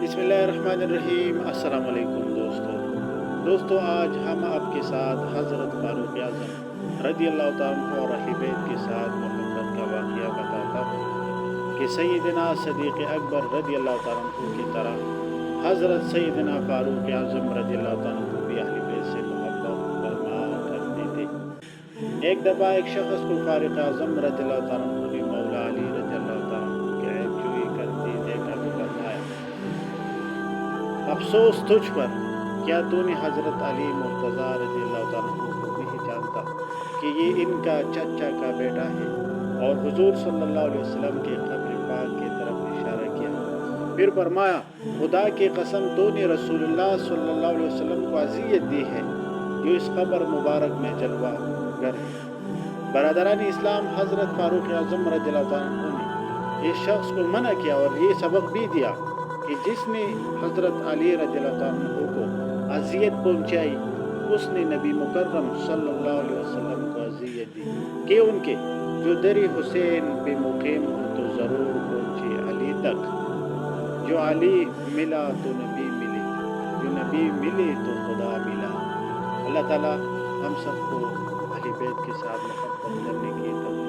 बिस्मिल्लाहिर्रहमानिर्रहीम। अस्सलाम वालेकुम दोस्तों आज हम आपके साथ हज़रत फारूक आज़म रज़ी अल्लाह तआला अन्हु और अहले बैत के साथ मोहब्बत का वाक़या बताता हूँ कि सैयदना सदीक़ अकबर रज़ी अल्लाह तआला अन्हु की तरह हज़रत सैयदना फारूक आज़म रज़ी अल्लाह तआला अन्हु भी अहले बैत से मोहब्बत फरमाया करते थे। एक दफ़ा एक शख़्स को फारूक आज़म रज़ी अल्लाह तआला अन्हु ने मौला अली रज़ी अल्लाह तआला अन्हु की ऐबजोई करते देखा तो फरमाया, अफ़सोस तुझ पर, क्या तूने हज़रत अली मुर्तज़ा रज़ी अल्लाह तआला अन्हु को नहीं जानता कि ये इनका चचा का बेटा है। और हुज़ूर सल्लल्लाहु अलैहि वसल्लम के क़ब्र पाक की तरफ इशारा किया। फिर फरमाया, खुदा की कसम तूने रसूलुल्लाह सल्लल्लाहु अलैहि वसल्लम को अज़ियत दी है जो इस क़ब्र मुबारक में जलवा गर है। बरदरान इस्लाम, हज़रत फारूक आज़म रज़ी अल्लाह तआला अन्हु ने इस शख्स को मना किया और ये सबक भी दिया कि जिसने हज़रत अली रज़ी अल्लाह तआला अन्हु को अज़ियत पहुँचाई उसने नबी मुकर्रम सल्लल्लाहु अलैहि वसल्लम को अज़ियत दी कि उनके जो दरी हुसैन पे मुक़ीम हो तो ज़रूर पहुँचे अली तक। जो अली मिला तो नबी मिले, जो नबी मिले तो खुदा मिला। अल्लाह ताला हम सबको अहले बैत के साथ मोहब्बत करने की तौफ़ीक़